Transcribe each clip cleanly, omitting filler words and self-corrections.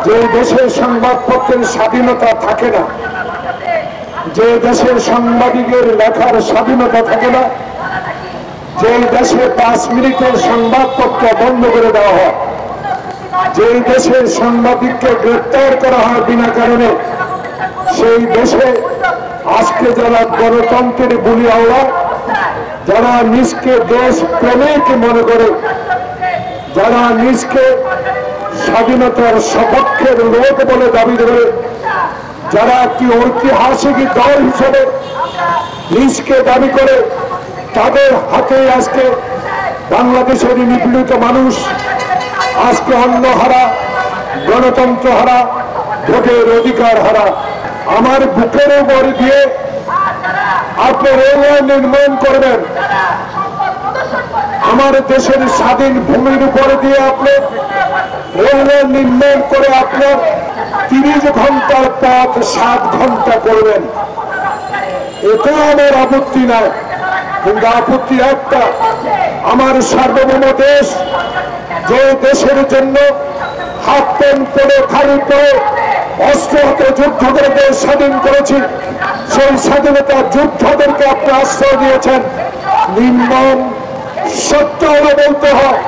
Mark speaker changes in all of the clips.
Speaker 1: যে দেশের সংবাদপত্রের স্বাধীনতা থাকে না, যে দেশের সাংবাদিকের লেখার স্বাধীনতা থাকে না, যে দেশে 5 মিনিটের সংবাদপত্র বন্ধ করে দেওয়া হয়, যে দেশের সাংবাদিককে গ্রেপ্তার করা হয় বিনা কারণে, সেই দেশে আজকে যারা গণতন্ত্রের বুলিয়াওয়ালা, যারা নিজকে দেশ প্রেমিক মনে করে, যারা নিজকে স্বাধীনতার সপক্ষের লোক বলে দাবি করে, যারা একটি ঐতিহাসিক দল হিসেবে নিজকে দাবি করে, তাদের হাতে আজকে বাংলাদেশের নিপীড়িত মানুষ আজকে অন্ন হারা, গণতন্ত্র হারা, ভোটের অধিকার হারা। আমার বুকের উপর দিয়ে আপনি রেলওয়ে নির্মাণ করবেন, আমার দেশের স্বাধীন ভূমির উপর দিয়ে আপনি রেলওয়ে নির্মাণ করে আপনার 30 ঘন্টার পথ 7 ঘন্টা করবেন, এতেও আমার আপত্তি নাই। কিন্তু আপত্তি একটা, আমার সার্বভৌম দেশ, যে দেশের জন্য হাত প্যান্ট পরে খালি পরে অস্ত্র হাতে যুদ্ধ করে দেশ স্বাধীন করেছি, সেই স্বাধীনতা যোদ্ধাদেরকে আপনি আশ্রয় দিয়েছেন। নির্মম সত্য হলে বলতে হয়,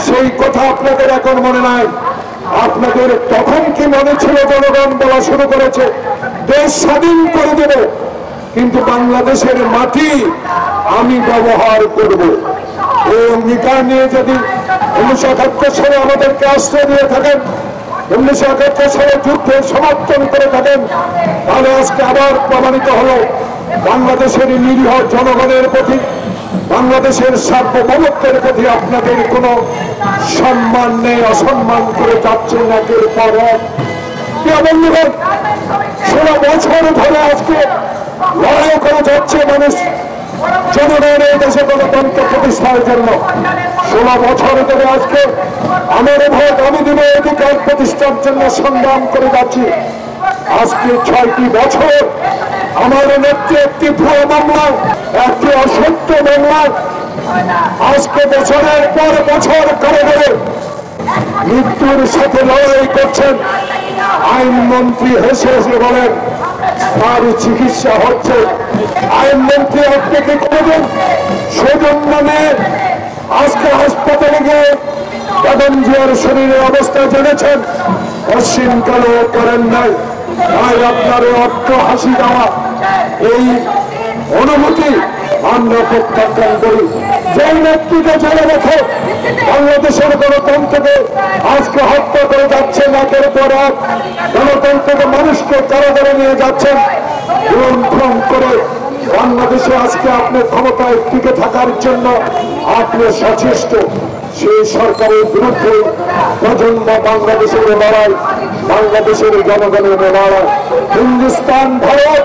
Speaker 1: সেই কথা আপনাদের এখন মনে নাই। আপনাদের তখন কি মনে ছিল? জনগণ বলা শুরু করেছে দেশ স্বাধীন করে দেব, কিন্তু বাংলাদেশের মাটি আমি ব্যবহার করব। এই অঙ্গীকার নিয়ে যদি 1971 সালে আমাদেরকে আশ্রয় দিয়ে থাকেন, 1971 সালে যুদ্ধের সমর্থন করে থাকেন, তাহলে আজকে আবার প্রমাণিত হলো বাংলাদেশের নিরীহ জনগণের প্রতি, বাংলাদেশের সার্বভৌমত্বের প্রতি আপনাদের কোনো সম্মান নেই, অসম্মান করে যাচ্ছেন একের পর এক। বন্ধুগণ, 16 বছর ধরে আজকে লড়াই করে যাচ্ছে মানুষ জনগণের এই দেশে গণতন্ত্র প্রতিষ্ঠার জন্য। 16 বছর ধরে আজকে আমার ভোট আমি দিব অধিকার প্রতিষ্ঠার জন্য সংগ্রাম করে যাচ্ছি। আজকে 6টি বছর আমার নেত্রী একটি ভুয়া মামলা, একটি অসত্য মামলা, আজকে বছরের পর বছর করে মৃত্যুর সাথে লড়াই করছেন। আইনমন্ত্রী হেসে হেসে বলেন তার চিকিৎসা হচ্ছে। আইনমন্ত্রী আপনি কি করবেন? সৌজন্য নিয়ে আজকে হাসপাতালে গিয়ে বেগম জিয়ার শরীরের অবস্থা জেনেছেন, অশ্বিনকালও করেন নাই। তাই আপনার অর্থ হাসি দেওয়া এই অনুভূতি আমরা প্রত্যাখ্যান করি। যে নেত্রীকে জেলে রেখে বাংলাদেশের গণতন্ত্রকে আজকে হত্যা করে যাচ্ছেন, একের পর এক গণতন্ত্রকে মানুষকে কারাগারে নিয়ে যাচ্ছেন, লুণ্ঠন করে বাংলাদেশে আজকে আপনি ক্ষমতায় টিকে থাকার জন্য আপনি সচেষ্ট। সেই সরকারের বিরুদ্ধে প্রজন্ম বাংলাদেশের লড়াই, বাংলাদেশের জনগণের লড়াই। হিন্দুস্তান, ভারত,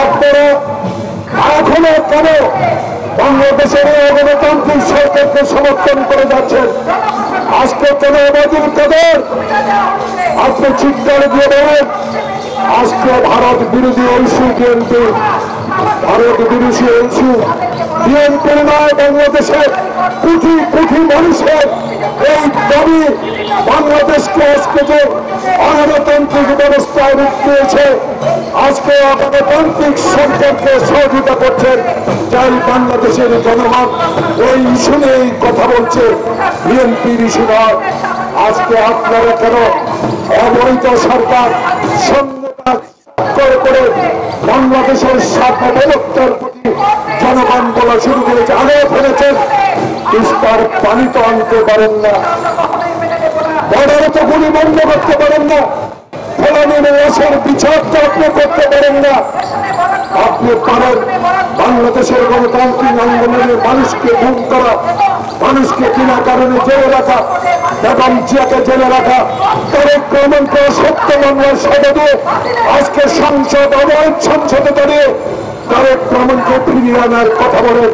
Speaker 1: আপনারা এখনো কেন বাংলাদেশের গণতান্ত্রিক সরকারকে সমর্থন করে যাচ্ছেন? আজকে কেন ওবায়দুল কাদের আপনি চিৎকার দিয়ে বলেন আজকে ভারত বিরোধী ইস্যু বিএনপি, ভারত বিরোধী ইস্যু বিএনপির নয়, বাংলাদেশের কোটি কোটি মানুষের এই দাবি। বাংলাদেশকে আজকে যে অগণতান্ত্রিক ব্যবস্থায় রূপ দিয়েছে, আজকে অগণতান্ত্রিক সরকারকে সহযোগিতা করছেন, যাই বাংলাদেশের জনগণ ওই ইস্যু নিয়েই কথা বলছে, বিএনপির ইস্যু নয়। আজকে আপনারা কেন অবৈধ সরকার করে বাংলাদেশের সার্বভৌমত্বের প্রতি জনগণ বলা শুরু করেছে, আগে ফেলেছেন, তিস্তার পানি তো আনতে পারেন না, বর্ডারে তো গুলি বন্ধ করতে পারেন না, ফলানির লাশের বিচার তো আপনি করতে পারেন না। আপনি পারেন বাংলাদেশের গণতান্ত্রিক আন্দোলনের মানুষকে গুম করা, মানুষকে বিনা কারণে জেলে রাখা, বেগম জিয়াকে জেলে রাখা, তারেক রহমানকে সত্য মামলার সাজা দিয়ে আজকে সংসদ অবৈধ সংসদে দাঁড়িয়ে তারেক রহমানকে ফিরিয়ে আনার কথা বলেন।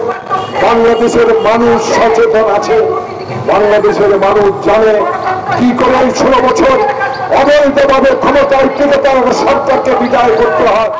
Speaker 1: বাংলাদেশের মানুষ সচেতন আছে, বাংলাদেশের মানুষ জানে কি করে 16 বছর অবৈধভাবে ক্ষমতায় টিকে থাকা সরকারকে বিদায় করতে হয়।